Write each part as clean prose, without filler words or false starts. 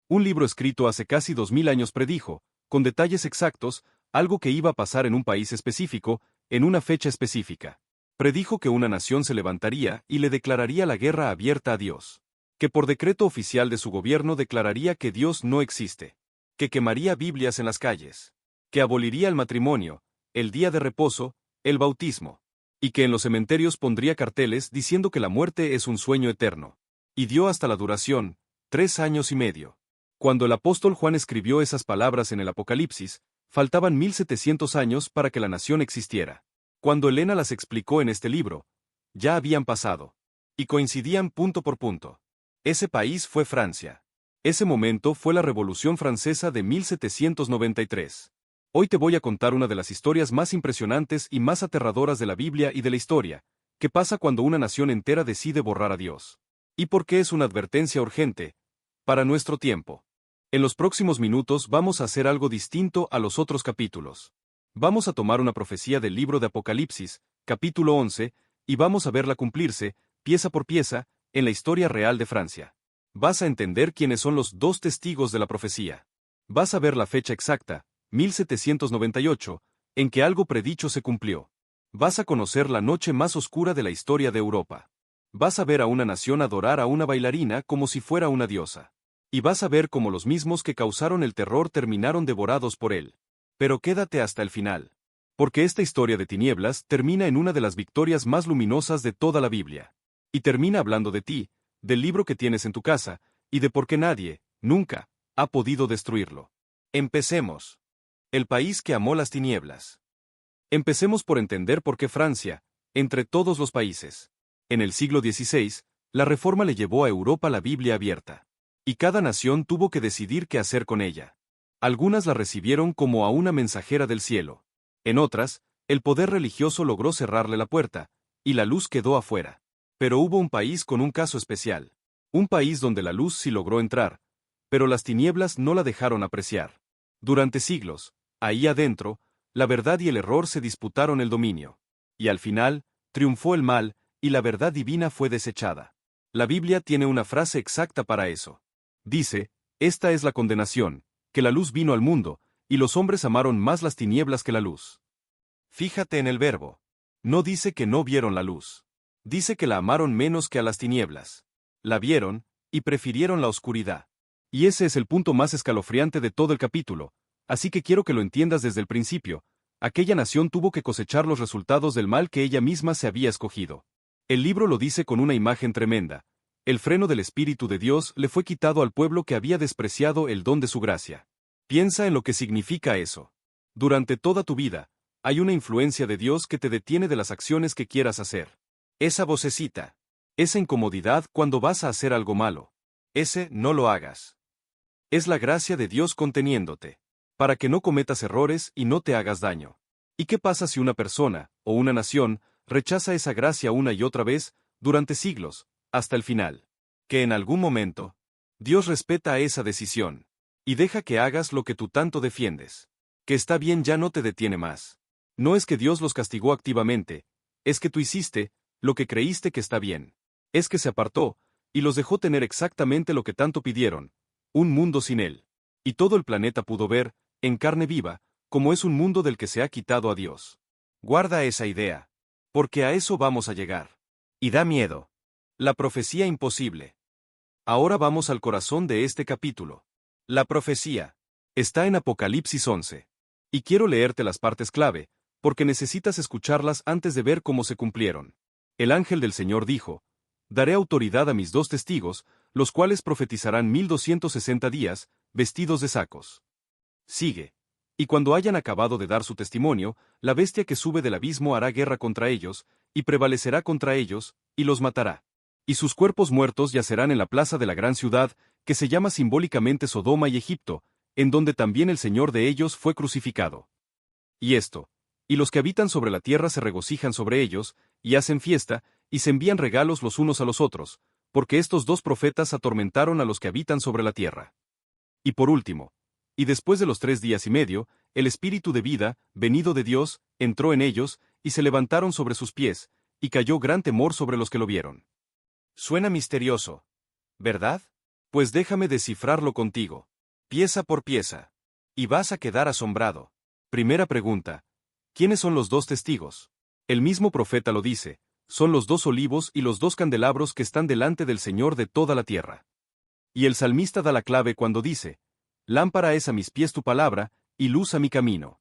Un libro escrito hace casi 2000 años predijo, con detalles exactos, algo que iba a pasar en un país específico, en una fecha específica. Predijo que una nación se levantaría y le declararía la guerra abierta a Dios. Que por decreto oficial de su gobierno declararía que Dios no existe. Que quemaría Biblias en las calles. Que aboliría el matrimonio, el día de reposo, el bautismo. Y que en los cementerios pondría carteles diciendo que la muerte es un sueño eterno. Y dio hasta la duración, 3 años y medio. Cuando el apóstol Juan escribió esas palabras en el Apocalipsis, faltaban 1700 años para que la nación existiera. Cuando Elena las explicó en este libro, ya habían pasado. Y coincidían punto por punto. Ese país fue Francia. Ese momento fue la Revolución Francesa de 1793. Hoy te voy a contar una de las historias más impresionantes y más aterradoras de la Biblia y de la historia, que pasa cuando una nación entera decide borrar a Dios. Y por qué es una advertencia urgente, para nuestro tiempo. En los próximos minutos vamos a hacer algo distinto a los otros capítulos. Vamos a tomar una profecía del libro de Apocalipsis, capítulo 11, y vamos a verla cumplirse, pieza por pieza, en la historia real de Francia. Vas a entender quiénes son los dos testigos de la profecía. Vas a ver la fecha exacta, 1798, en que algo predicho se cumplió. Vas a conocer la noche más oscura de la historia de Europa. Vas a ver a una nación adorar a una bailarina como si fuera una diosa. Y vas a ver cómo los mismos que causaron el terror terminaron devorados por él. Pero quédate hasta el final. Porque esta historia de tinieblas termina en una de las victorias más luminosas de toda la Biblia. Y termina hablando de ti, del libro que tienes en tu casa, y de por qué nadie, nunca, ha podido destruirlo. Empecemos. El país que amó las tinieblas. Empecemos por entender por qué Francia, entre todos los países. En el siglo XVI, la Reforma le llevó a Europa la Biblia abierta. Y cada nación tuvo que decidir qué hacer con ella. Algunas la recibieron como a una mensajera del cielo. En otras, el poder religioso logró cerrarle la puerta, y la luz quedó afuera. Pero hubo un país con un caso especial. Un país donde la luz sí logró entrar, pero las tinieblas no la dejaron apreciar. Durante siglos, ahí adentro, la verdad y el error se disputaron el dominio. Y al final, triunfó el mal, y la verdad divina fue desechada. La Biblia tiene una frase exacta para eso. Dice, esta es la condenación, que la luz vino al mundo, y los hombres amaron más las tinieblas que la luz. Fíjate en el verbo. No dice que no vieron la luz. Dice que la amaron menos que a las tinieblas. La vieron, y prefirieron la oscuridad. Y ese es el punto más escalofriante de todo el capítulo, así que quiero que lo entiendas desde el principio. Aquella nación tuvo que cosechar los resultados del mal que ella misma se había escogido. El libro lo dice con una imagen tremenda. El freno del Espíritu de Dios le fue quitado al pueblo que había despreciado el don de su gracia. Piensa en lo que significa eso. Durante toda tu vida, hay una influencia de Dios que te detiene de las acciones que quieras hacer. Esa vocecita. Esa incomodidad cuando vas a hacer algo malo. Ese no lo hagas. Es la gracia de Dios conteniéndote, para que no cometas errores y no te hagas daño. ¿Y qué pasa si una persona, o una nación, rechaza esa gracia una y otra vez, durante siglos, hasta el final? Que en algún momento, Dios respeta esa decisión, y deja que hagas lo que tú tanto defiendes. Que está bien ya no te detiene más. No es que Dios los castigó activamente, es que tú hiciste lo que creíste que está bien. Es que se apartó, y los dejó tener exactamente lo que tanto pidieron, un mundo sin él. Y todo el planeta pudo ver, en carne viva, cómo es un mundo del que se ha quitado a Dios. Guarda esa idea, porque a eso vamos a llegar. Y da miedo. La profecía imposible. Ahora vamos al corazón de este capítulo. La profecía está en Apocalipsis 11. Y quiero leerte las partes clave, porque necesitas escucharlas antes de ver cómo se cumplieron. El ángel del Señor dijo, daré autoridad a mis 2 testigos, los cuales profetizarán 1260 días, vestidos de sacos. Sigue. Y cuando hayan acabado de dar su testimonio, la bestia que sube del abismo hará guerra contra ellos, y prevalecerá contra ellos, y los matará. Y sus cuerpos muertos yacerán en la plaza de la gran ciudad, que se llama simbólicamente Sodoma y Egipto, en donde también el Señor de ellos fue crucificado. Y los que habitan sobre la tierra se regocijan sobre ellos, y hacen fiesta, y se envían regalos los unos a los otros, porque estos 2 profetas atormentaron a los que habitan sobre la tierra. Y por último, y después de los 3 días y medio, el Espíritu de vida, venido de Dios, entró en ellos, y se levantaron sobre sus pies, y cayó gran temor sobre los que lo vieron. Suena misterioso, ¿verdad? Pues déjame descifrarlo contigo. Pieza por pieza. Y vas a quedar asombrado. Primera pregunta. ¿Quiénes son los dos testigos? El mismo profeta lo dice, son los dos olivos y los dos candelabros que están delante del Señor de toda la tierra. Y el salmista da la clave cuando dice, lámpara es a mis pies tu palabra, y luz a mi camino.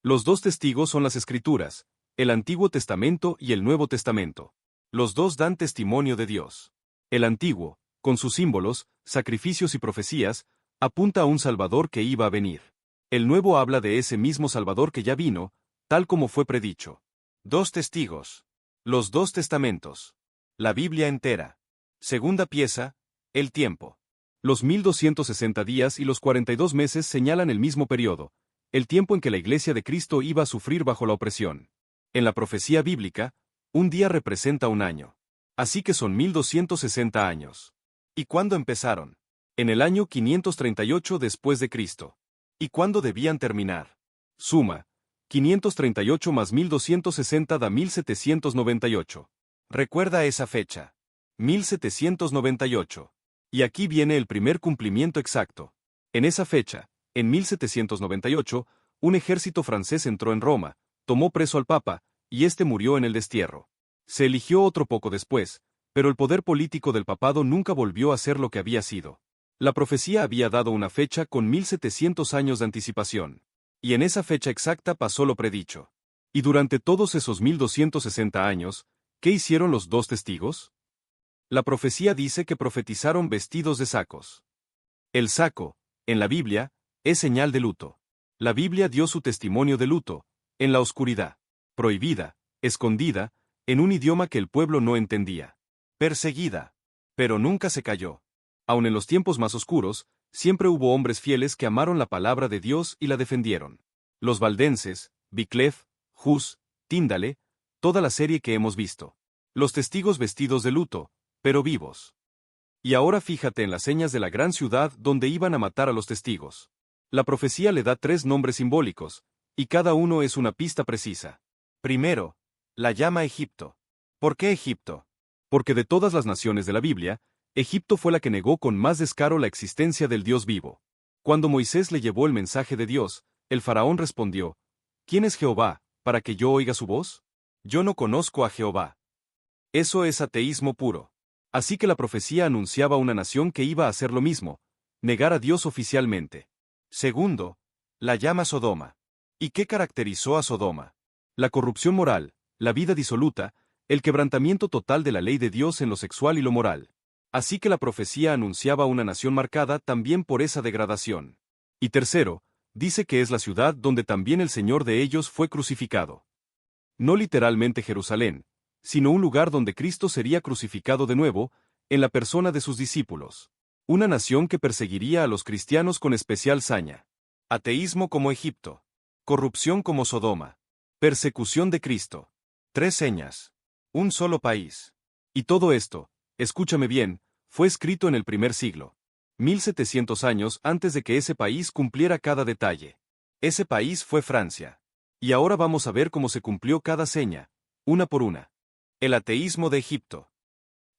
Los dos testigos son las Escrituras, el Antiguo Testamento y el Nuevo Testamento. Los dos dan testimonio de Dios. El Antiguo, con sus símbolos, sacrificios y profecías, apunta a un Salvador que iba a venir. El Nuevo habla de ese mismo Salvador que ya vino, tal como fue predicho. Dos testigos. Los dos testamentos. La Biblia entera. Segunda pieza, el tiempo. Los 1260 días y los 42 meses señalan el mismo periodo, el tiempo en que la Iglesia de Cristo iba a sufrir bajo la opresión. En la profecía bíblica, un día representa un año. Así que son 1260 años. ¿Y cuándo empezaron? En el año 538 después de Cristo. ¿Y cuándo debían terminar? Suma. 538 más 1260 da 1798. Recuerda esa fecha. 1798. Y aquí viene el primer cumplimiento exacto. En esa fecha, en 1798, un ejército francés entró en Roma, tomó preso al Papa, y éste murió en el destierro. Se eligió otro poco después, pero el poder político del papado nunca volvió a ser lo que había sido. La profecía había dado una fecha con 1700 años de anticipación. Y en esa fecha exacta pasó lo predicho. Y durante todos esos 1260 años, ¿qué hicieron los dos testigos? La profecía dice que profetizaron vestidos de sacos. El saco, en la Biblia, es señal de luto. La Biblia dio su testimonio de luto, en la oscuridad, prohibida, escondida, en un idioma que el pueblo no entendía. Perseguida. Pero nunca se cayó. Aun en los tiempos más oscuros, siempre hubo hombres fieles que amaron la palabra de Dios y la defendieron. Los valdenses, Wycliffe, Hus, Tyndale, toda la serie que hemos visto. Los testigos vestidos de luto, pero vivos. Y ahora fíjate en las señas de la gran ciudad donde iban a matar a los testigos. La profecía le da 3 nombres simbólicos, y cada uno es una pista precisa. Primero, la llama Egipto. ¿Por qué Egipto? Porque de todas las naciones de la Biblia, Egipto fue la que negó con más descaro la existencia del Dios vivo. Cuando Moisés le llevó el mensaje de Dios, el faraón respondió, ¿quién es Jehová, para que yo oiga su voz? Yo no conozco a Jehová. Eso es ateísmo puro. Así que la profecía anunciaba una nación que iba a hacer lo mismo, negar a Dios oficialmente. Segundo, la llama Sodoma. ¿Y qué caracterizó a Sodoma? La corrupción moral, la vida disoluta, el quebrantamiento total de la ley de Dios en lo sexual y lo moral. Así que la profecía anunciaba una nación marcada también por esa degradación. Y tercero, dice que es la ciudad donde también el Señor de ellos fue crucificado. No literalmente Jerusalén, sino un lugar donde Cristo sería crucificado de nuevo, en la persona de sus discípulos. Una nación que perseguiría a los cristianos con especial saña. Ateísmo como Egipto. Corrupción como Sodoma. Persecución de Cristo. 3 señas. Un solo país. Y todo esto, escúchame bien, fue escrito en el primer siglo. 1700 años antes de que ese país cumpliera cada detalle. Ese país fue Francia. Y ahora vamos a ver cómo se cumplió cada seña, una por una. El ateísmo de Egipto.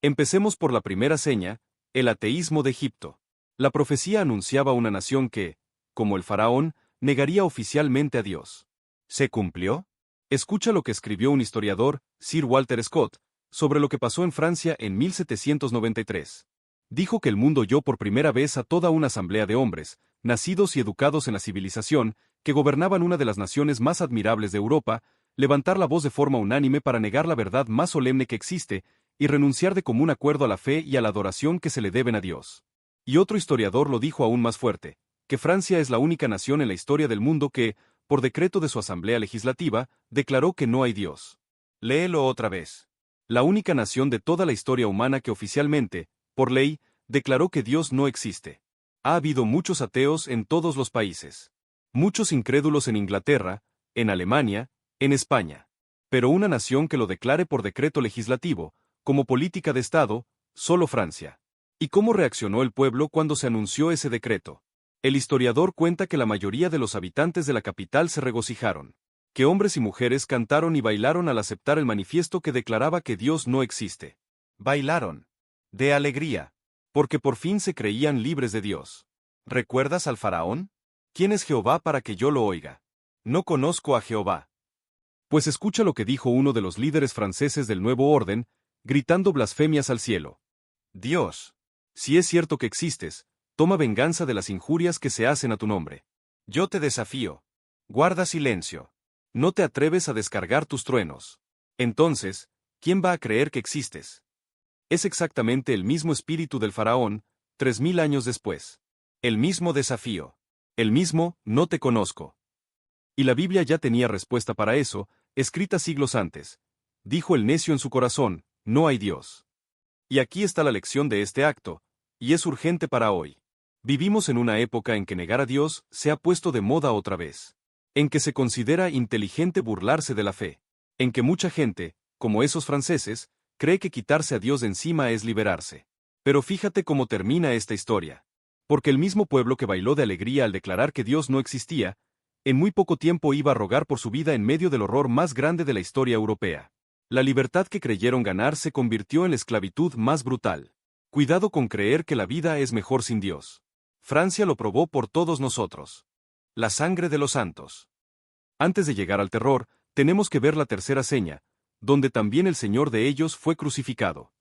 Empecemos por la primera seña, el ateísmo de Egipto. La profecía anunciaba una nación que, como el faraón, negaría oficialmente a Dios. ¿Se cumplió? Escucha lo que escribió un historiador, Sir Walter Scott, sobre lo que pasó en Francia en 1793. Dijo que el mundo oyó por primera vez a toda una asamblea de hombres, nacidos y educados en la civilización, que gobernaban una de las naciones más admirables de Europa, levantar la voz de forma unánime para negar la verdad más solemne que existe, y renunciar de común acuerdo a la fe y a la adoración que se le deben a Dios. Y otro historiador lo dijo aún más fuerte, que Francia es la única nación en la historia del mundo que, por decreto de su asamblea legislativa, declaró que no hay Dios. Léelo otra vez. La única nación de toda la historia humana que oficialmente, por ley, declaró que Dios no existe. Ha habido muchos ateos en todos los países. Muchos incrédulos en Inglaterra, en Alemania, en España. Pero una nación que lo declare por decreto legislativo, como política de Estado, solo Francia. ¿Y cómo reaccionó el pueblo cuando se anunció ese decreto? El historiador cuenta que la mayoría de los habitantes de la capital se regocijaron. Que hombres y mujeres cantaron y bailaron al aceptar el manifiesto que declaraba que Dios no existe. Bailaron. De alegría. porque por fin se creían libres de Dios. ¿Recuerdas al faraón? ¿Quién es Jehová para que yo lo oiga? No conozco a Jehová. Pues escucha lo que dijo uno de los líderes franceses del nuevo orden, gritando blasfemias al cielo. Dios, si es cierto que existes, toma venganza de las injurias que se hacen a tu nombre. Yo te desafío. Guarda silencio. No te atreves a descargar tus truenos. Entonces, ¿quién va a creer que existes? Es exactamente el mismo espíritu del faraón, 3000 años después. El mismo desafío. El mismo, no te conozco. Y la Biblia ya tenía respuesta para eso, escrita siglos antes. Dijo el necio en su corazón, no hay Dios. Y aquí está la lección de este acto, y es urgente para hoy. Vivimos en una época en que negar a Dios se ha puesto de moda otra vez. En que se considera inteligente burlarse de la fe. En que mucha gente, como esos franceses, cree que quitarse a Dios de encima es liberarse. Pero fíjate cómo termina esta historia. Porque el mismo pueblo que bailó de alegría al declarar que Dios no existía, en muy poco tiempo iba a rogar por su vida en medio del horror más grande de la historia europea. La libertad que creyeron ganar se convirtió en la esclavitud más brutal. Cuidado con creer que la vida es mejor sin Dios. Francia lo probó por todos nosotros. La sangre de los santos. Antes de llegar al terror, tenemos que ver la tercera seña, donde también el Señor de ellos fue crucificado.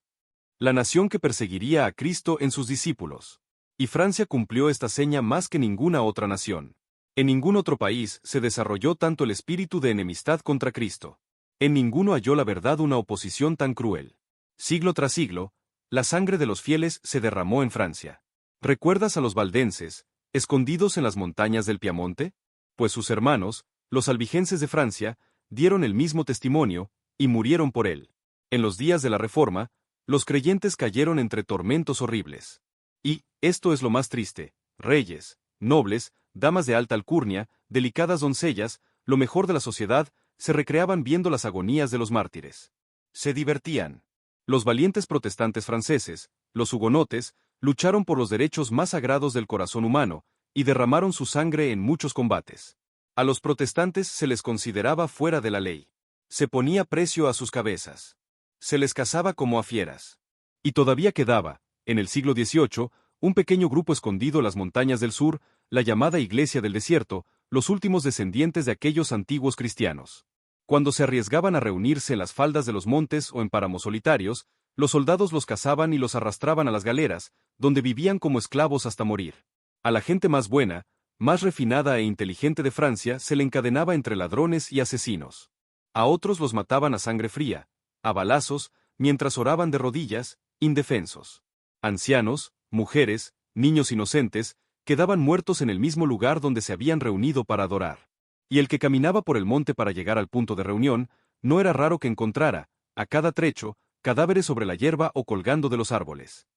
La nación que perseguiría a Cristo en sus discípulos. Y Francia cumplió esta seña más que ninguna otra nación. En ningún otro país se desarrolló tanto el espíritu de enemistad contra Cristo. En ninguno halló la verdad una oposición tan cruel. Siglo tras siglo, la sangre de los fieles se derramó en Francia. ¿Recuerdas a los valdenses, escondidos en las montañas del Piamonte? Pues sus hermanos, los albigenses de Francia, dieron el mismo testimonio, y murieron por él. En los días de la Reforma, los creyentes cayeron entre tormentos horribles. Y, esto es lo más triste, reyes, nobles, damas de alta alcurnia, delicadas doncellas, lo mejor de la sociedad, se recreaban viendo las agonías de los mártires. Se divertían. Los valientes protestantes franceses, los hugonotes, lucharon por los derechos más sagrados del corazón humano, y derramaron su sangre en muchos combates. A los protestantes se les consideraba fuera de la ley. Se ponía precio a sus cabezas. Se les cazaba como a fieras. Y todavía quedaba, en el siglo XVIII, un pequeño grupo escondido en las montañas del sur, la llamada Iglesia del Desierto, los últimos descendientes de aquellos antiguos cristianos. Cuando se arriesgaban a reunirse en las faldas de los montes o en páramos solitarios, los soldados los cazaban y los arrastraban a las galeras, donde vivían como esclavos hasta morir. A la gente más buena, más refinada e inteligente de Francia se le encadenaba entre ladrones y asesinos. A otros los mataban a sangre fría, a balazos, mientras oraban de rodillas, indefensos. Ancianos, mujeres, niños inocentes, quedaban muertos en el mismo lugar donde se habían reunido para adorar. Y el que caminaba por el monte para llegar al punto de reunión, no era raro que encontrara, a cada trecho, cadáveres sobre la hierba o colgando de los árboles.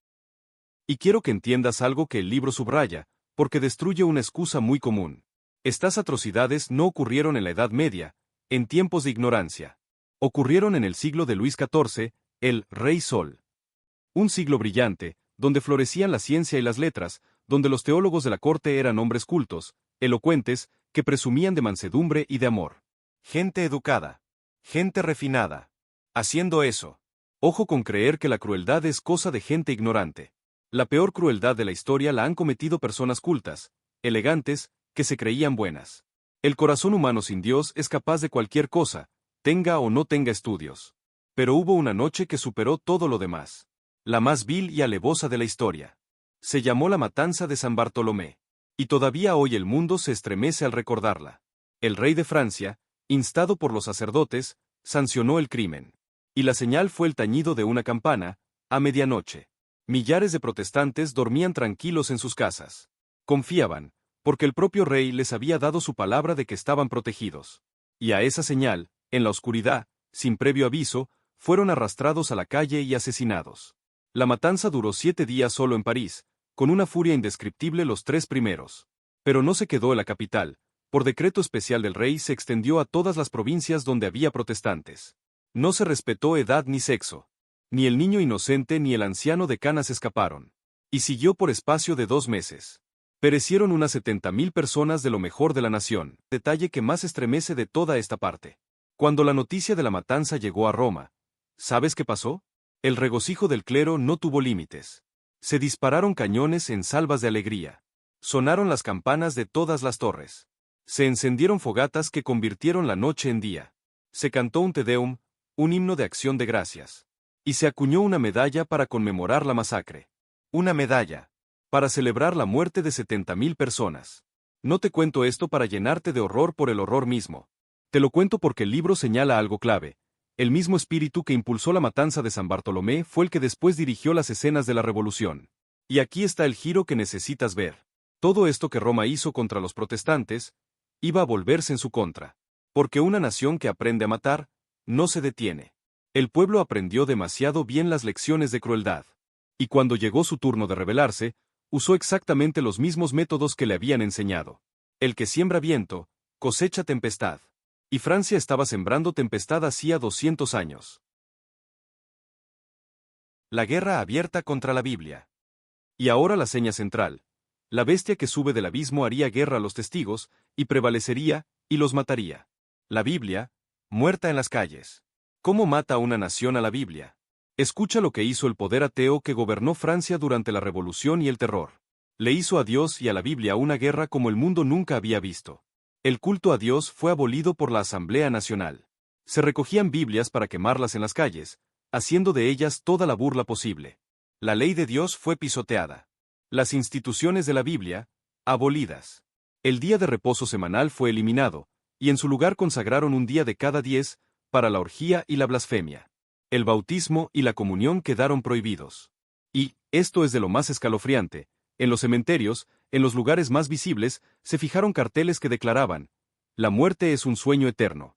Y quiero que entiendas algo que el libro subraya, porque destruye una excusa muy común. Estas atrocidades no ocurrieron en la Edad Media, en tiempos de ignorancia. Ocurrieron en el siglo de Luis XIV, el Rey Sol. Un siglo brillante, donde florecían la ciencia y las letras, donde los teólogos de la corte eran hombres cultos, elocuentes, que presumían de mansedumbre y de amor. Gente educada. Gente refinada. Haciendo eso. Ojo con creer que la crueldad es cosa de gente ignorante. La peor crueldad de la historia la han cometido personas cultas, elegantes, que se creían buenas. El corazón humano sin Dios es capaz de cualquier cosa, tenga o no tenga estudios. Pero hubo una noche que superó todo lo demás. La más vil y alevosa de la historia. Se llamó la matanza de San Bartolomé. Y todavía hoy el mundo se estremece al recordarla. El rey de Francia, instado por los sacerdotes, sancionó el crimen. Y la señal fue el tañido de una campana, a medianoche. Millares de protestantes dormían tranquilos en sus casas. Confiaban, porque el propio rey les había dado su palabra de que estaban protegidos. Y a esa señal, en la oscuridad, sin previo aviso, fueron arrastrados a la calle y asesinados. La matanza duró 7 días solo en París, con una furia indescriptible los 3 primeros. Pero no se quedó en la capital, por decreto especial del rey se extendió a todas las provincias donde había protestantes. No se respetó edad ni sexo. Ni el niño inocente ni el anciano de canas escaparon. Y siguió por espacio de 2 meses. Perecieron unas 70.000 personas de lo mejor de la nación, detalle que más estremece de toda esta parte. Cuando la noticia de la matanza llegó a Roma, ¿sabes qué pasó? El regocijo del clero no tuvo límites. Se dispararon cañones en salvas de alegría. Sonaron las campanas de todas las torres. Se encendieron fogatas que convirtieron la noche en día. Se cantó un Te Deum, un himno de acción de gracias. Y se acuñó una medalla para conmemorar la masacre. Una medalla. Para celebrar la muerte de 70.000 personas. No te cuento esto para llenarte de horror por el horror mismo. Te lo cuento porque el libro señala algo clave. El mismo espíritu que impulsó la matanza de San Bartolomé fue el que después dirigió las escenas de la revolución. Y aquí está el giro que necesitas ver. Todo esto que Roma hizo contra los protestantes, iba a volverse en su contra. Porque una nación que aprende a matar, no se detiene. El pueblo aprendió demasiado bien las lecciones de crueldad. Y cuando llegó su turno de rebelarse, usó exactamente los mismos métodos que le habían enseñado. El que siembra viento, cosecha tempestad. Y Francia estaba sembrando tempestad hacía 200 años. La guerra abierta contra la Biblia. Y ahora la seña central. La bestia que sube del abismo haría guerra a los testigos, y prevalecería, y los mataría. La Biblia, muerta en las calles. ¿Cómo mata a una nación a la Biblia? Escucha lo que hizo el poder ateo que gobernó Francia durante la Revolución y el Terror. Le hizo a Dios y a la Biblia una guerra como el mundo nunca había visto. El culto a Dios fue abolido por la Asamblea Nacional. Se recogían Biblias para quemarlas en las calles, haciendo de ellas toda la burla posible. La ley de Dios fue pisoteada. Las instituciones de la Biblia, abolidas. El día de reposo semanal fue eliminado, y en su lugar consagraron un día de cada 10, para la orgía y la blasfemia. El bautismo y la comunión quedaron prohibidos. Y, esto es de lo más escalofriante, en los cementerios, en los lugares más visibles, se fijaron carteles que declaraban: la muerte es un sueño eterno.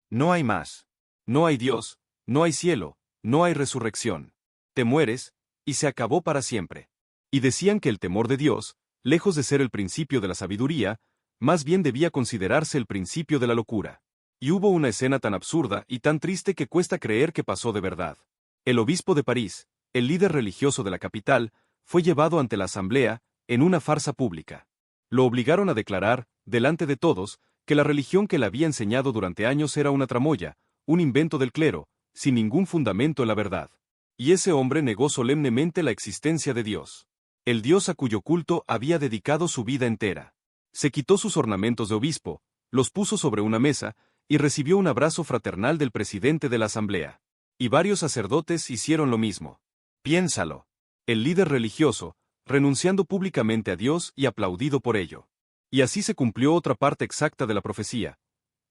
No hay más. No hay Dios, no hay cielo, no hay resurrección. Te mueres, y se acabó para siempre. Y decían que el temor de Dios, lejos de ser el principio de la sabiduría, más bien debía considerarse el principio de la locura. Y hubo una escena tan absurda y tan triste que cuesta creer que pasó de verdad. El obispo de París, el líder religioso de la capital, fue llevado ante la asamblea, en una farsa pública. Lo obligaron a declarar, delante de todos, que la religión que le había enseñado durante años era una tramoya, un invento del clero, sin ningún fundamento en la verdad. Y ese hombre negó solemnemente la existencia de Dios. El Dios a cuyo culto había dedicado su vida entera. Se quitó sus ornamentos de obispo, los puso sobre una mesa, y recibió un abrazo fraternal del presidente de la asamblea. Y varios sacerdotes hicieron lo mismo. Piénsalo. El líder religioso, renunciando públicamente a Dios y aplaudido por ello. Y así se cumplió otra parte exacta de la profecía.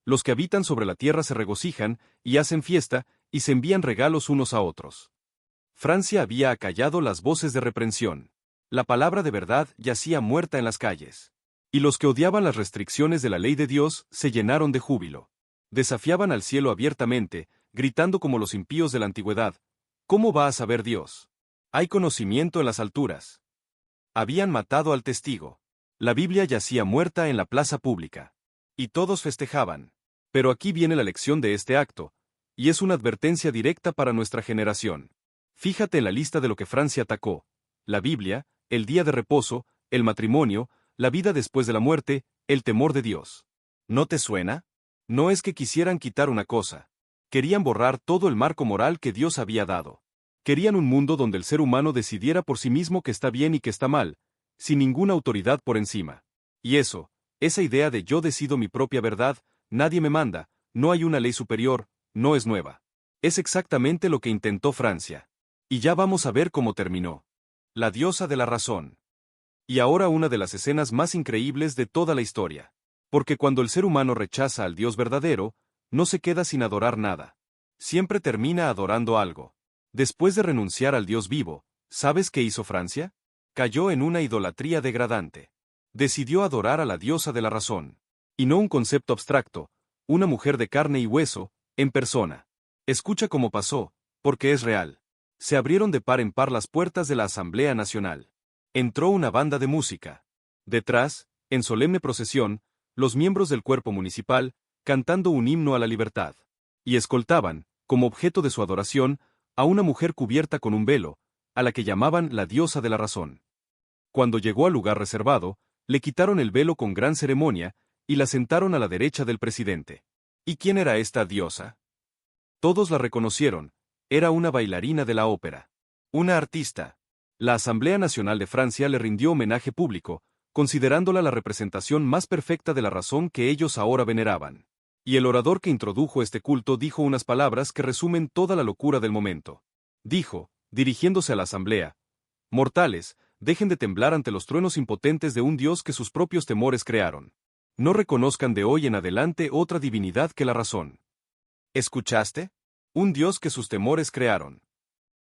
Los que habitan sobre la tierra se regocijan, y hacen fiesta, y se envían regalos unos a otros. Francia había acallado las voces de reprensión. La palabra de verdad yacía muerta en las calles. Y los que odiaban las restricciones de la ley de Dios se llenaron de júbilo. Desafiaban al cielo abiertamente, gritando como los impíos de la antigüedad: ¿cómo va a saber Dios? Hay conocimiento en las alturas. Habían matado al testigo. La Biblia yacía muerta en la plaza pública. Y todos festejaban. Pero aquí viene la lección de este acto, y es una advertencia directa para nuestra generación. Fíjate en la lista de lo que Francia atacó: la Biblia, el día de reposo, el matrimonio, la vida después de la muerte, el temor de Dios. ¿No te suena? No es que quisieran quitar una cosa. Querían borrar todo el marco moral que Dios había dado. Querían un mundo donde el ser humano decidiera por sí mismo qué está bien y qué está mal, sin ninguna autoridad por encima. Y eso, esa idea de yo decido mi propia verdad, nadie me manda, no hay una ley superior, no es nueva. Es exactamente lo que intentó Francia. Y ya vamos a ver cómo terminó. La diosa de la razón. Y ahora una de las escenas más increíbles de toda la historia. Porque cuando el ser humano rechaza al Dios verdadero, no se queda sin adorar nada. Siempre termina adorando algo. Después de renunciar al Dios vivo, ¿sabes qué hizo Francia? Cayó en una idolatría degradante. Decidió adorar a la diosa de la razón. Y no un concepto abstracto, una mujer de carne y hueso, en persona. Escucha cómo pasó, porque es real. Se abrieron de par en par las puertas de la Asamblea Nacional. Entró una banda de música. Detrás, en solemne procesión, los miembros del cuerpo municipal, cantando un himno a la libertad. Y escoltaban, como objeto de su adoración, a una mujer cubierta con un velo, a la que llamaban la diosa de la razón. Cuando llegó al lugar reservado, le quitaron el velo con gran ceremonia, y la sentaron a la derecha del presidente. ¿Y quién era esta diosa? Todos la reconocieron: era una bailarina de la ópera. Una artista. La Asamblea Nacional de Francia le rindió homenaje público, considerándola la representación más perfecta de la razón que ellos ahora veneraban. Y el orador que introdujo este culto dijo unas palabras que resumen toda la locura del momento. Dijo, dirigiéndose a la asamblea: «Mortales, dejen de temblar ante los truenos impotentes de un Dios que sus propios temores crearon. No reconozcan de hoy en adelante otra divinidad que la razón». ¿Escuchaste? Un Dios que sus temores crearon.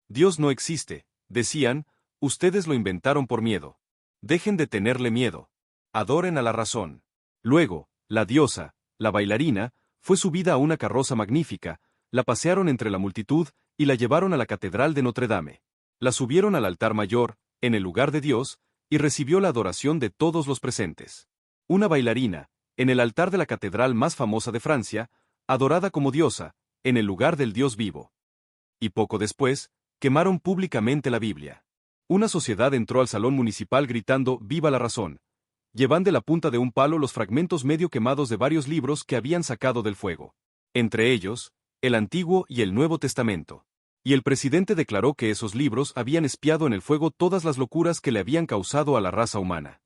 Dios no existe, decían, ustedes lo inventaron por miedo. Dejen de tenerle miedo. Adoren a la razón. Luego, la diosa, la bailarina, fue subida a una carroza magnífica, la pasearon entre la multitud y la llevaron a la catedral de Notre Dame. La subieron al altar mayor, en el lugar de Dios, y recibió la adoración de todos los presentes. Una bailarina, en el altar de la catedral más famosa de Francia, adorada como diosa, en el lugar del Dios vivo. Y poco después, quemaron públicamente la Biblia. Una sociedad entró al salón municipal gritando «¡Viva la razón!», llevan de la punta de un palo los fragmentos medio quemados de varios libros que habían sacado del fuego. Entre ellos, el Antiguo y el Nuevo Testamento. Y el presidente declaró que esos libros habían espiado en el fuego todas las locuras que le habían causado a la raza humana.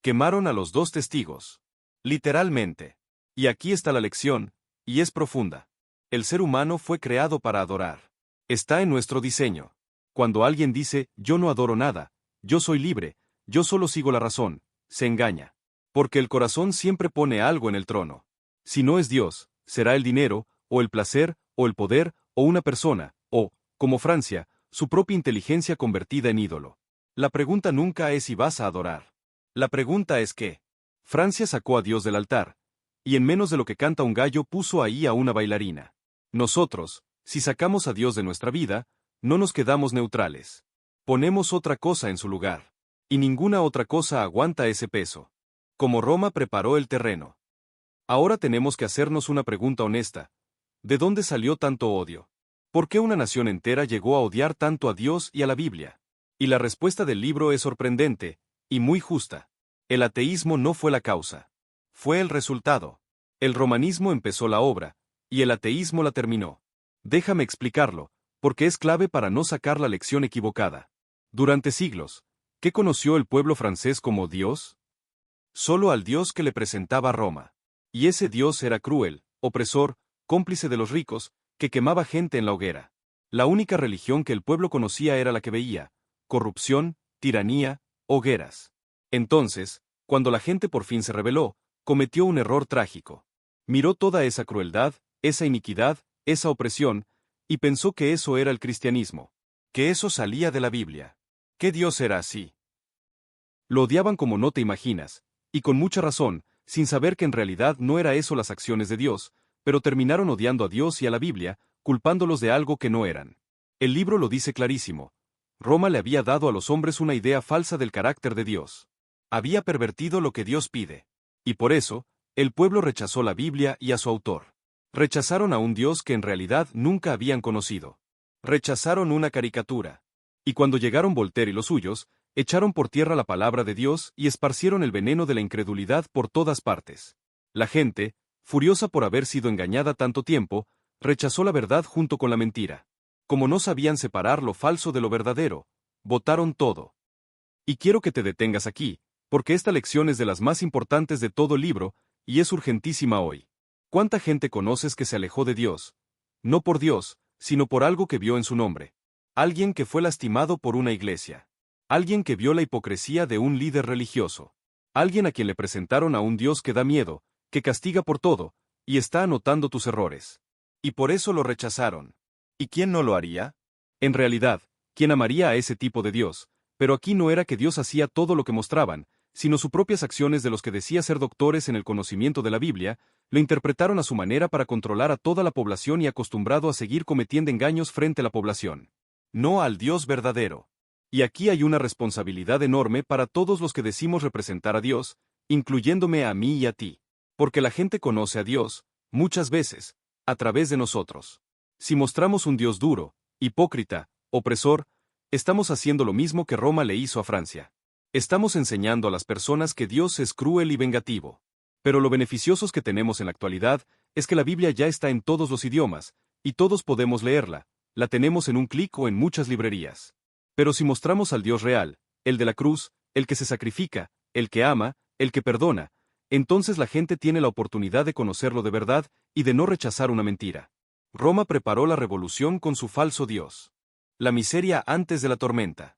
Quemaron a los dos testigos. Literalmente. Y aquí está la lección, y es profunda. El ser humano fue creado para adorar. Está en nuestro diseño. Cuando alguien dice, yo no adoro nada, yo soy libre, yo solo sigo la razón, se engaña. Porque el corazón siempre pone algo en el trono. Si no es Dios, será el dinero, o el placer, o el poder, o una persona, o, como Francia, su propia inteligencia convertida en ídolo. La pregunta nunca es si vas a adorar. La pregunta es qué. Francia sacó a Dios del altar, y en menos de lo que canta un gallo puso ahí a una bailarina. Nosotros, si sacamos a Dios de nuestra vida, no nos quedamos neutrales. Ponemos otra cosa en su lugar. Y ninguna otra cosa aguanta ese peso. Como Roma preparó el terreno. Ahora tenemos que hacernos una pregunta honesta. ¿De dónde salió tanto odio? ¿Por qué una nación entera llegó a odiar tanto a Dios y a la Biblia? Y la respuesta del libro es sorprendente, y muy justa. El ateísmo no fue la causa. Fue el resultado. El romanismo empezó la obra, y el ateísmo la terminó. Déjame explicarlo, porque es clave para no sacar la lección equivocada. Durante siglos, ¿qué conoció el pueblo francés como Dios? Solo al Dios que le presentaba Roma. Y ese Dios era cruel, opresor, cómplice de los ricos, que quemaba gente en la hoguera. La única religión que el pueblo conocía era la que veía: corrupción, tiranía, hogueras. Entonces, cuando la gente por fin se rebeló, cometió un error trágico. Miró toda esa crueldad, esa iniquidad, esa opresión, y pensó que eso era el cristianismo, que eso salía de la Biblia. ¿Qué Dios era así? Lo odiaban como no te imaginas, y con mucha razón, sin saber que en realidad no era eso las acciones de Dios, pero terminaron odiando a Dios y a la Biblia, culpándolos de algo que no eran. El libro lo dice clarísimo. Roma le había dado a los hombres una idea falsa del carácter de Dios. Había pervertido lo que Dios pide. Y por eso, el pueblo rechazó la Biblia y a su autor. Rechazaron a un Dios que en realidad nunca habían conocido. Rechazaron una caricatura. Y cuando llegaron Voltaire y los suyos, echaron por tierra la palabra de Dios y esparcieron el veneno de la incredulidad por todas partes. La gente, furiosa por haber sido engañada tanto tiempo, rechazó la verdad junto con la mentira. Como no sabían separar lo falso de lo verdadero, botaron todo. Y quiero que te detengas aquí, porque esta lección es de las más importantes de todo el libro, y es urgentísima hoy. ¿Cuánta gente conoces que se alejó de Dios? No por Dios, sino por algo que vio en su nombre. Alguien que fue lastimado por una iglesia. Alguien que vio la hipocresía de un líder religioso. Alguien a quien le presentaron a un Dios que da miedo, que castiga por todo, y está anotando tus errores. Y por eso lo rechazaron. ¿Y quién no lo haría? En realidad, ¿quién amaría a ese tipo de Dios? Pero aquí no era que Dios hacía todo lo que mostraban, sino sus propias acciones de los que decía ser doctores en el conocimiento de la Biblia, lo interpretaron a su manera para controlar a toda la población y acostumbrado a seguir cometiendo engaños frente a la población. No al Dios verdadero. Y aquí hay una responsabilidad enorme para todos los que decimos representar a Dios, incluyéndome a mí y a ti. Porque la gente conoce a Dios, muchas veces, a través de nosotros. Si mostramos un Dios duro, hipócrita, opresor, estamos haciendo lo mismo que Roma le hizo a Francia. Estamos enseñando a las personas que Dios es cruel y vengativo. Pero lo beneficiosos que tenemos en la actualidad es que la Biblia ya está en todos los idiomas, y todos podemos leerla, la tenemos en un clic o en muchas librerías. Pero si mostramos al Dios real, el de la cruz, el que se sacrifica, el que ama, el que perdona, entonces la gente tiene la oportunidad de conocerlo de verdad y de no rechazar una mentira. Roma preparó la revolución con su falso Dios. La miseria antes de la tormenta.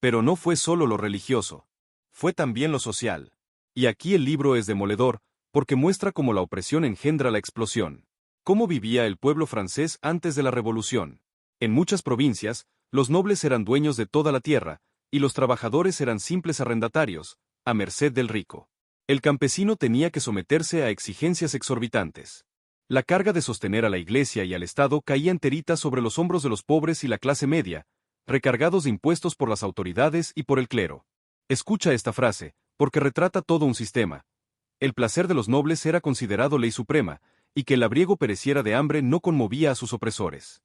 Pero no fue solo lo religioso. Fue también lo social. Y aquí el libro es demoledor, porque muestra cómo la opresión engendra la explosión. ¿Cómo vivía el pueblo francés antes de la revolución? En muchas provincias, los nobles eran dueños de toda la tierra, y los trabajadores eran simples arrendatarios, a merced del rico. El campesino tenía que someterse a exigencias exorbitantes. La carga de sostener a la iglesia y al Estado caía enterita sobre los hombros de los pobres y la clase media, recargados de impuestos por las autoridades y por el clero. Escucha esta frase, porque retrata todo un sistema. El placer de los nobles era considerado ley suprema, y que el labriego pereciera de hambre no conmovía a sus opresores.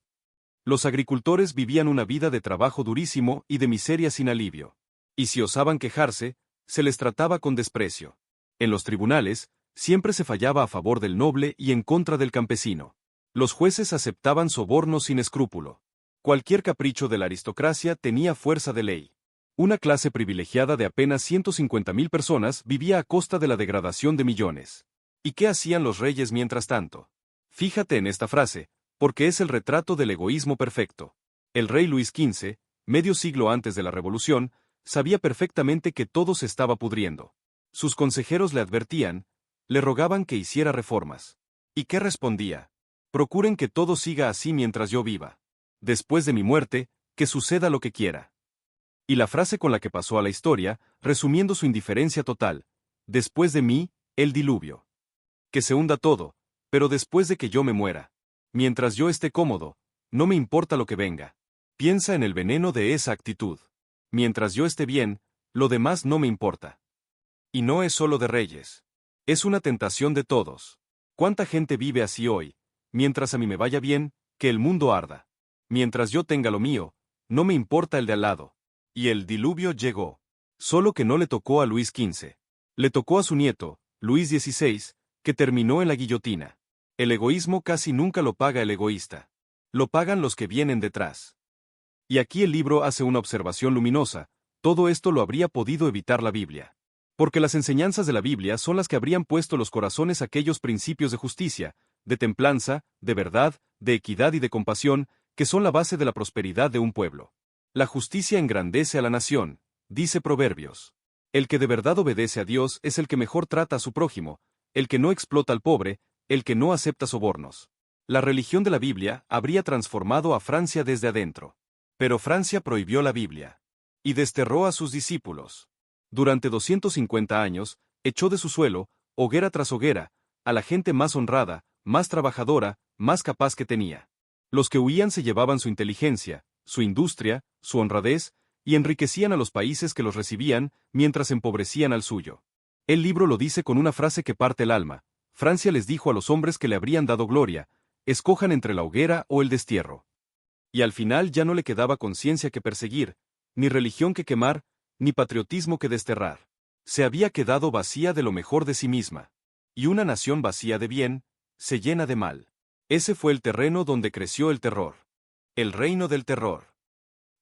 Los agricultores vivían una vida de trabajo durísimo y de miseria sin alivio. Y si osaban quejarse, se les trataba con desprecio. En los tribunales, siempre se fallaba a favor del noble y en contra del campesino. Los jueces aceptaban sobornos sin escrúpulo. Cualquier capricho de la aristocracia tenía fuerza de ley. Una clase privilegiada de apenas 150.000 personas vivía a costa de la degradación de millones. ¿Y qué hacían los reyes mientras tanto? Fíjate en esta frase, porque es el retrato del egoísmo perfecto. El rey Luis XV, medio siglo antes de la Revolución, sabía perfectamente que todo se estaba pudriendo. Sus consejeros le advertían, le rogaban que hiciera reformas. ¿Y qué respondía? Procuren que todo siga así mientras yo viva. Después de mi muerte, que suceda lo que quiera. Y la frase con la que pasó a la historia, resumiendo su indiferencia total, después de mí, el diluvio. Que se hunda todo, pero después de que yo me muera. Mientras yo esté cómodo, no me importa lo que venga. Piensa en el veneno de esa actitud. Mientras yo esté bien, lo demás no me importa. Y no es solo de reyes. Es una tentación de todos. ¿Cuánta gente vive así hoy? Mientras a mí me vaya bien, que el mundo arda. Mientras yo tenga lo mío, no me importa el de al lado. Y el diluvio llegó. Solo que no le tocó a Luis XV. Le tocó a su nieto, Luis XVI, que terminó en la guillotina. El egoísmo casi nunca lo paga el egoísta. Lo pagan los que vienen detrás. Y aquí el libro hace una observación luminosa, todo esto lo habría podido evitar la Biblia. Porque las enseñanzas de la Biblia son las que habrían puesto los corazones a aquellos principios de justicia, de templanza, de verdad, de equidad y de compasión, que son la base de la prosperidad de un pueblo. La justicia engrandece a la nación, dice Proverbios. El que de verdad obedece a Dios es el que mejor trata a su prójimo, el que no explota al pobre, el que no acepta sobornos. La religión de la Biblia habría transformado a Francia desde adentro. Pero Francia prohibió la Biblia. Y desterró a sus discípulos. Durante 250 años, echó de su suelo, hoguera tras hoguera, a la gente más honrada, más trabajadora, más capaz que tenía. Los que huían se llevaban su inteligencia, su industria, su honradez, y enriquecían a los países que los recibían, mientras empobrecían al suyo. El libro lo dice con una frase que parte el alma. Francia les dijo a los hombres que le habrían dado gloria, escojan entre la hoguera o el destierro. Y al final ya no le quedaba conciencia que perseguir, ni religión que quemar, ni patriotismo que desterrar. Se había quedado vacía de lo mejor de sí misma. Y una nación vacía de bien, se llena de mal. Ese fue el terreno donde creció el terror. El reino del terror.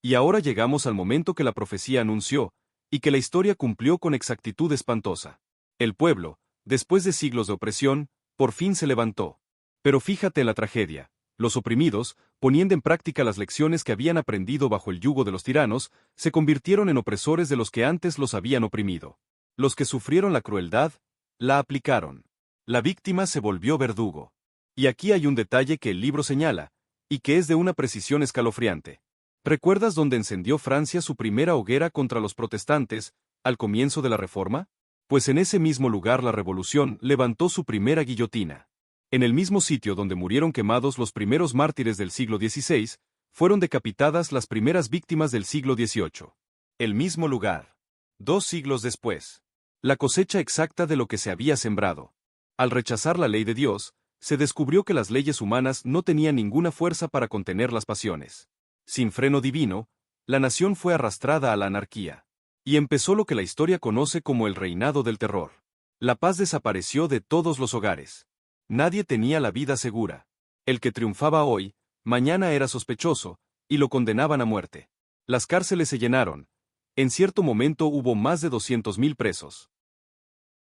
Y ahora llegamos al momento que la profecía anunció, y que la historia cumplió con exactitud espantosa. El pueblo, después de siglos de opresión, por fin se levantó. Pero fíjate en la tragedia. Los oprimidos, poniendo en práctica las lecciones que habían aprendido bajo el yugo de los tiranos, se convirtieron en opresores de los que antes los habían oprimido. Los que sufrieron la crueldad, la aplicaron. La víctima se volvió verdugo. Y aquí hay un detalle que el libro señala, y que es de una precisión escalofriante. ¿Recuerdas dónde encendió Francia su primera hoguera contra los protestantes, al comienzo de la Reforma? Pues en ese mismo lugar la Revolución levantó su primera guillotina. En el mismo sitio donde murieron quemados los primeros mártires del siglo XVI, fueron decapitadas las primeras víctimas del siglo XVIII. El mismo lugar. 2 siglos después. La cosecha exacta de lo que se había sembrado. Al rechazar la ley de Dios, se descubrió que las leyes humanas no tenían ninguna fuerza para contener las pasiones. Sin freno divino, la nación fue arrastrada a la anarquía. Y empezó lo que la historia conoce como el reinado del terror. La paz desapareció de todos los hogares. Nadie tenía la vida segura. El que triunfaba hoy, mañana era sospechoso, y lo condenaban a muerte. Las cárceles se llenaron. En cierto momento hubo más de 200.000 presos.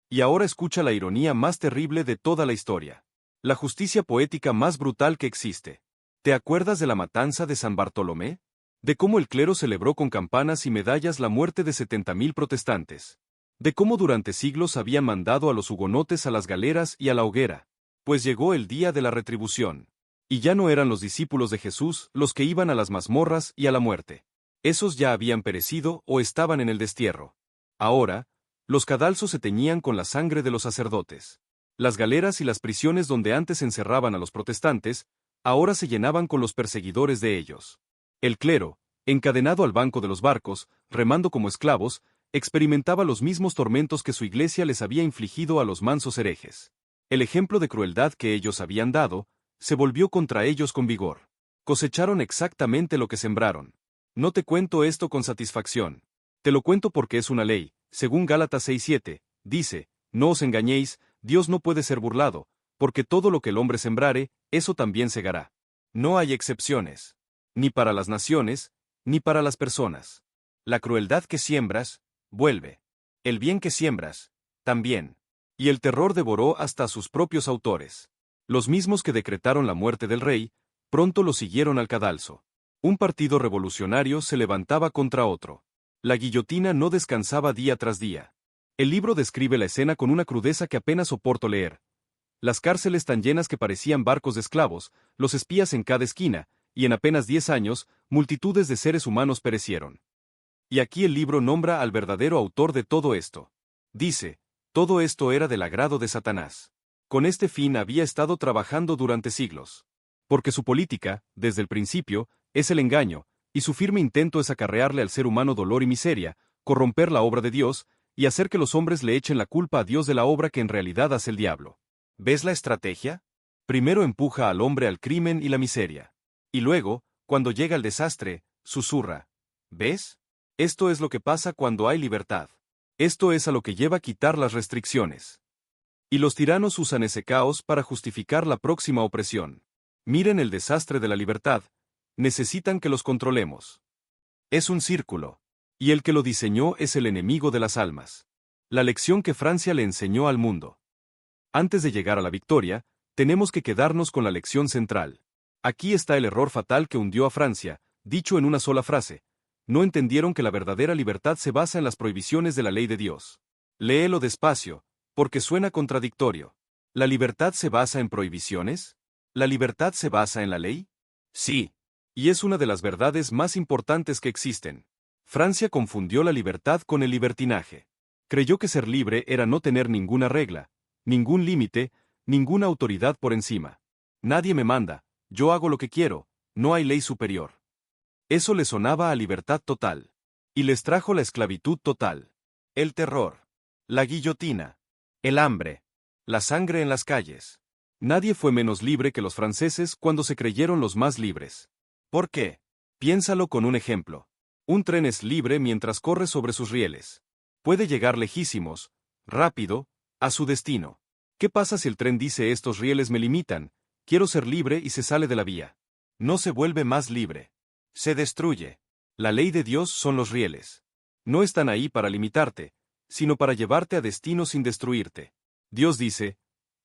Y ahora escucha la ironía más terrible de toda la historia. La justicia poética más brutal que existe. ¿Te acuerdas de la matanza de San Bartolomé? De cómo el clero celebró con campanas y medallas la muerte de 70.000 protestantes. De cómo durante siglos habían mandado a los hugonotes a las galeras y a la hoguera. Pues llegó el día de la retribución. Y ya no eran los discípulos de Jesús los que iban a las mazmorras y a la muerte. Esos ya habían perecido o estaban en el destierro. Ahora, los cadalsos se teñían con la sangre de los sacerdotes. Las galeras y las prisiones donde antes encerraban a los protestantes, ahora se llenaban con los perseguidores de ellos. El clero, encadenado al banco de los barcos, remando como esclavos, experimentaba los mismos tormentos que su iglesia les había infligido a los mansos herejes. El ejemplo de crueldad que ellos habían dado, se volvió contra ellos con vigor. Cosecharon exactamente lo que sembraron. No te cuento esto con satisfacción. Te lo cuento porque es una ley, según Gálatas 6:7, dice, no os engañéis, Dios no puede ser burlado, porque todo lo que el hombre sembrare, eso también segará. No hay excepciones. Ni para las naciones, ni para las personas. La crueldad que siembras, vuelve. El bien que siembras, también. Y el terror devoró hasta a sus propios autores. Los mismos que decretaron la muerte del rey, pronto lo siguieron al cadalso. Un partido revolucionario se levantaba contra otro. La guillotina no descansaba día tras día. El libro describe la escena con una crudeza que apenas soporto leer. Las cárceles tan llenas que parecían barcos de esclavos, los espías en cada esquina, y en apenas 10 años, multitudes de seres humanos perecieron. Y aquí el libro nombra al verdadero autor de todo esto. Dice, todo esto era del agrado de Satanás. Con este fin había estado trabajando durante siglos. Porque su política, desde el principio, es el engaño, y su firme intento es acarrearle al ser humano dolor y miseria, corromper la obra de Dios, y hacer que los hombres le echen la culpa a Dios de la obra que en realidad hace el diablo. ¿Ves la estrategia? Primero empuja al hombre al crimen y la miseria. Y luego, cuando llega el desastre, susurra. ¿Ves? Esto es lo que pasa cuando hay libertad. Esto es a lo que lleva a quitar las restricciones. Y los tiranos usan ese caos para justificar la próxima opresión. Miren el desastre de la libertad. Necesitan que los controlemos. Es un círculo. Y el que lo diseñó es el enemigo de las almas. La lección que Francia le enseñó al mundo. Antes de llegar a la victoria, tenemos que quedarnos con la lección central. Aquí está el error fatal que hundió a Francia, dicho en una sola frase. No entendieron que la verdadera libertad se basa en las prohibiciones de la ley de Dios. Léelo despacio, porque suena contradictorio. ¿La libertad se basa en prohibiciones? ¿La libertad se basa en la ley? Sí. Y es una de las verdades más importantes que existen. Francia confundió la libertad con el libertinaje. Creyó que ser libre era no tener ninguna regla, ningún límite, ninguna autoridad por encima. Nadie me manda, yo hago lo que quiero, no hay ley superior. Eso le sonaba a libertad total. Y les trajo la esclavitud total. El terror. La guillotina. El hambre. La sangre en las calles. Nadie fue menos libre que los franceses cuando se creyeron los más libres. ¿Por qué? Piénsalo con un ejemplo. Un tren es libre mientras corre sobre sus rieles. Puede llegar lejísimos, rápido, a su destino. ¿Qué pasa si el tren dice estos rieles me limitan, quiero ser libre y se sale de la vía? No se vuelve más libre. Se destruye. La ley de Dios son los rieles. No están ahí para limitarte, sino para llevarte a destino sin destruirte. Dios dice,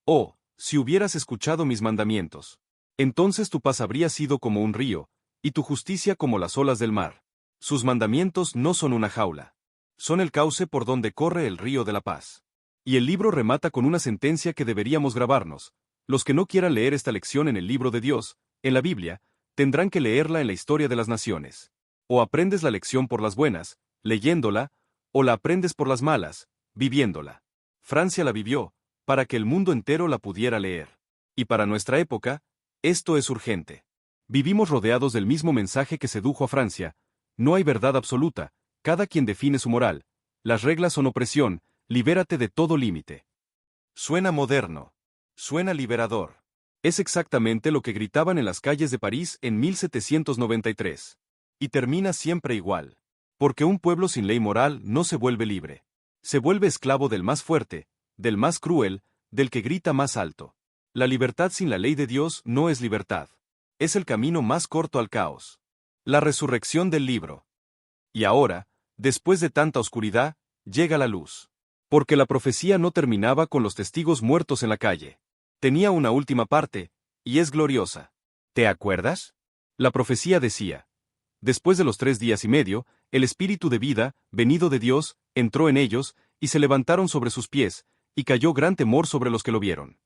oh, si hubieras escuchado mis mandamientos. Entonces tu paz habría sido como un río, y tu justicia como las olas del mar. Sus mandamientos no son una jaula. Son el cauce por donde corre el río de la paz. Y el libro remata con una sentencia que deberíamos grabarnos. Los que no quieran leer esta lección en el libro de Dios, en la Biblia, tendrán que leerla en la historia de las naciones. O aprendes la lección por las buenas, leyéndola, o la aprendes por las malas, viviéndola. Francia la vivió, para que el mundo entero la pudiera leer. Y para nuestra época, esto es urgente. Vivimos rodeados del mismo mensaje que sedujo a Francia. No hay verdad absoluta, cada quien define su moral. Las reglas son opresión, libérate de todo límite. Suena moderno. Suena liberador. Es exactamente lo que gritaban en las calles de París en 1793. Y termina siempre igual. Porque un pueblo sin ley moral no se vuelve libre. Se vuelve esclavo del más fuerte, del más cruel, del que grita más alto. La libertad sin la ley de Dios no es libertad. Es el camino más corto al caos. La resurrección del libro. Y ahora, después de tanta oscuridad, llega la luz. Porque la profecía no terminaba con los testigos muertos en la calle. Tenía una última parte, y es gloriosa. ¿Te acuerdas? La profecía decía: después de los 3 días y medio, el espíritu de vida, venido de Dios, entró en ellos, y se levantaron sobre sus pies, y cayó gran temor sobre los que lo vieron.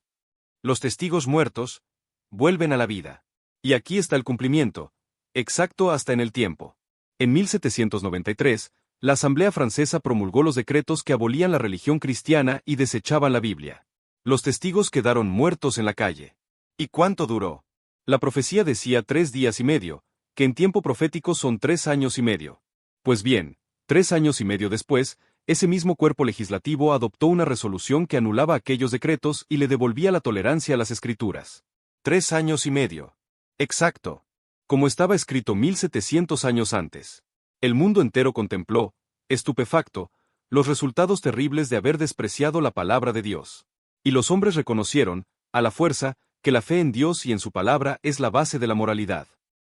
Los testigos muertos vuelven a la vida. Y aquí está el cumplimiento, exacto hasta en el tiempo. En 1793, la Asamblea Francesa promulgó los decretos que abolían la religión cristiana y desechaban la Biblia. Los testigos quedaron muertos en la calle. ¿Y cuánto duró? La profecía decía 3 días y medio, que en tiempo profético son 3 años y medio. Pues bien, 3 años y medio después, ese mismo cuerpo legislativo adoptó una resolución que anulaba aquellos decretos y le devolvía la tolerancia a las escrituras. 3 años y medio. Exacto. Como estaba escrito 1700 años antes. El mundo entero contempló, estupefacto, los resultados terribles de haber despreciado la palabra de Dios. Y los hombres reconocieron, a la fuerza, que la fe en Dios y en su palabra es la base de la moralidad.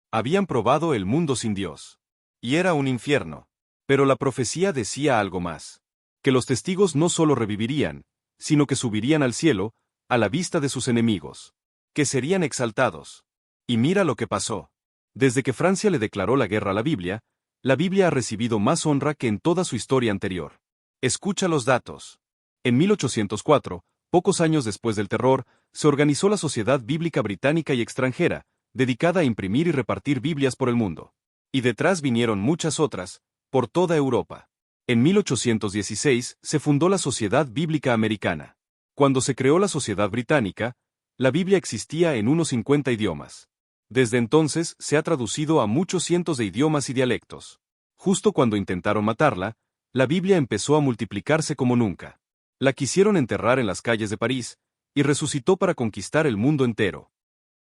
Habían probado el mundo sin Dios. Y era un infierno. Pero la profecía decía algo más. Que los testigos no solo revivirían, sino que subirían al cielo, a la vista de sus enemigos. Que serían exaltados. Y mira lo que pasó. Desde que Francia le declaró la guerra a la Biblia ha recibido más honra que en toda su historia anterior. Escucha los datos. En 1804, pocos años después del terror, se organizó la Sociedad Bíblica Británica y Extranjera, dedicada a imprimir y repartir Biblias por el mundo. Y detrás vinieron muchas otras, por toda Europa. En 1816 se fundó la Sociedad Bíblica Americana. Cuando se creó la Sociedad Británica, la Biblia existía en unos 50 idiomas. Desde entonces se ha traducido a muchos cientos de idiomas y dialectos. Justo cuando intentaron matarla, la Biblia empezó a multiplicarse como nunca. La quisieron enterrar en las calles de París, y resucitó para conquistar el mundo entero.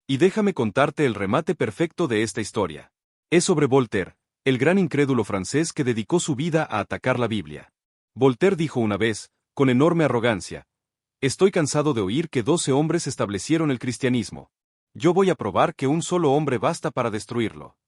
Y déjame contarte el remate perfecto de esta historia. Es sobre Voltaire, el gran incrédulo francés que dedicó su vida a atacar la Biblia. Voltaire dijo una vez, con enorme arrogancia: estoy cansado de oír que 12 hombres establecieron el cristianismo. Yo voy a probar que un solo hombre basta para destruirlo.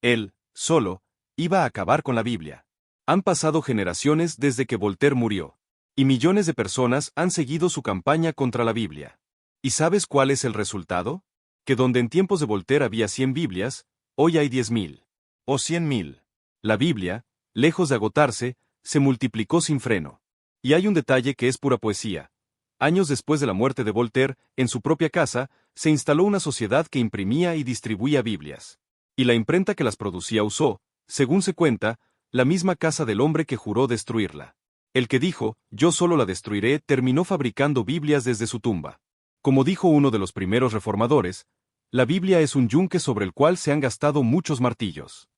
Él, solo, iba a acabar con la Biblia. Han pasado generaciones desde que Voltaire murió. Y millones de personas han seguido su campaña contra la Biblia. ¿Y sabes cuál es el resultado? Que donde en tiempos de Voltaire había 100 Biblias, hoy hay 10.000. O 100.000. La Biblia, lejos de agotarse, se multiplicó sin freno. Y hay un detalle que es pura poesía. Años después de la muerte de Voltaire, en su propia casa, se instaló una sociedad que imprimía y distribuía Biblias. Y la imprenta que las producía usó, según se cuenta, la misma casa del hombre que juró destruirla. El que dijo, yo solo la destruiré, terminó fabricando Biblias desde su tumba. Como dijo uno de los primeros reformadores, la Biblia es un yunque sobre el cual se han gastado muchos martillos.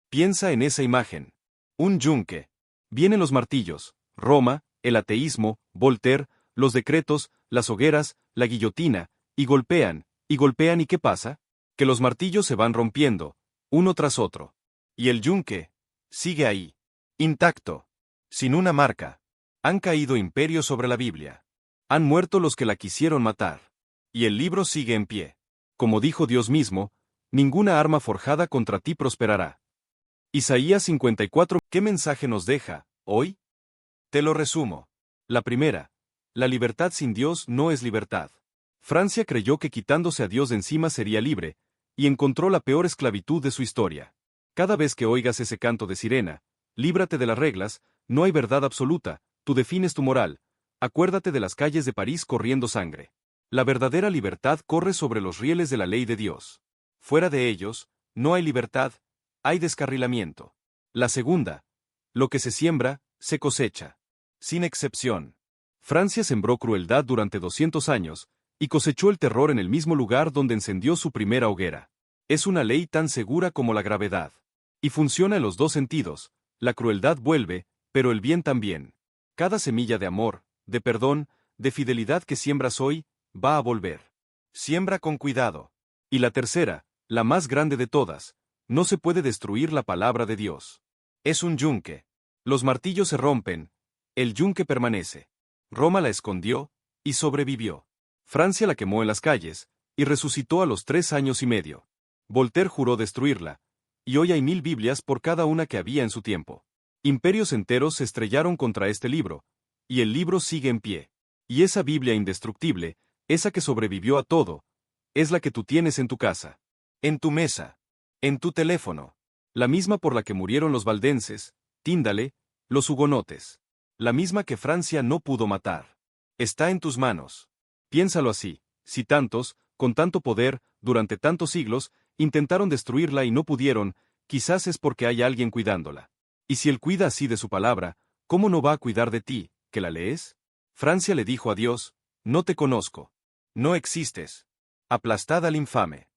Piensa en esa imagen. Un yunque. Vienen los martillos, Roma, el ateísmo, Voltaire, los decretos, las hogueras, la guillotina, y golpean, ¿y qué pasa? Que los martillos se van rompiendo, uno tras otro. Y el yunque sigue ahí, intacto, sin una marca. Han caído imperios sobre la Biblia. Han muerto los que la quisieron matar. Y el libro sigue en pie. Como dijo Dios mismo, ninguna arma forjada contra ti prosperará. Isaías 54. ¿Qué mensaje nos deja, hoy? Te lo resumo. La primera. La libertad sin Dios no es libertad. Francia creyó que quitándose a Dios de encima sería libre, y encontró la peor esclavitud de su historia. Cada vez que oigas ese canto de sirena, líbrate de las reglas, no hay verdad absoluta, tú defines tu moral, acuérdate de las calles de París corriendo sangre. La verdadera libertad corre sobre los rieles de la ley de Dios. Fuera de ellos, no hay libertad, hay descarrilamiento. La segunda. Lo que se siembra, se cosecha. Sin excepción. Francia sembró crueldad durante 200 años, y cosechó el terror en el mismo lugar donde encendió su primera hoguera. Es una ley tan segura como la gravedad. Y funciona en los dos sentidos, la crueldad vuelve, pero el bien también. Cada semilla de amor, de perdón, de fidelidad que siembras hoy, va a volver. Siembra con cuidado. Y la tercera, la más grande de todas, no se puede destruir la palabra de Dios. Es un yunque. Los martillos se rompen, el yunque permanece. Roma la escondió, y sobrevivió. Francia la quemó en las calles, y resucitó a los 3 años y medio. Voltaire juró destruirla, y hoy hay 1000 Biblias por cada una que había en su tiempo. Imperios enteros se estrellaron contra este libro, y el libro sigue en pie. Y esa Biblia indestructible, esa que sobrevivió a todo, es la que tú tienes en tu casa, en tu mesa, en tu teléfono, la misma por la que murieron los valdenses, Tíndale, los hugonotes, la misma que Francia no pudo matar. Está en tus manos. Piénsalo así, si tantos, con tanto poder, durante tantos siglos, intentaron destruirla y no pudieron, quizás es porque hay alguien cuidándola. Y si él cuida así de su palabra, ¿cómo no va a cuidar de ti, que la lees? Francia le dijo a Dios, no te conozco. No existes. Aplastad al infame.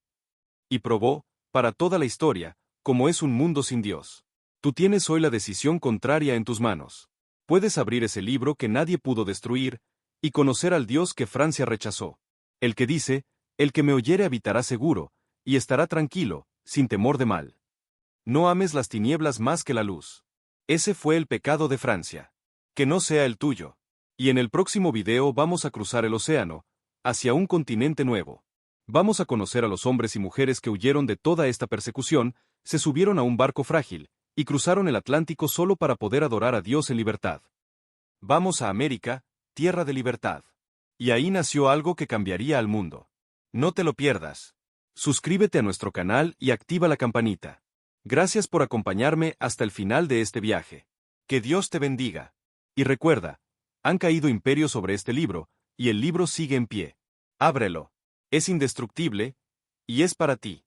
Y probó, para toda la historia, como es un mundo sin Dios. Tú tienes hoy la decisión contraria en tus manos. Puedes abrir ese libro que nadie pudo destruir, y conocer al Dios que Francia rechazó. El que dice, el que me oyere habitará seguro, y estará tranquilo, sin temor de mal. No ames las tinieblas más que la luz. Ese fue el pecado de Francia. Que no sea el tuyo. Y en el próximo video vamos a cruzar el océano, hacia un continente nuevo. Vamos a conocer a los hombres y mujeres que huyeron de toda esta persecución, se subieron a un barco frágil, y cruzaron el Atlántico solo para poder adorar a Dios en libertad. Vamos a América, tierra de libertad. Y ahí nació algo que cambiaría al mundo. No te lo pierdas. Suscríbete a nuestro canal y activa la campanita. Gracias por acompañarme hasta el final de este viaje. Que Dios te bendiga. Y recuerda, han caído imperios sobre este libro, y el libro sigue en pie. Ábrelo. Es indestructible, y es para ti.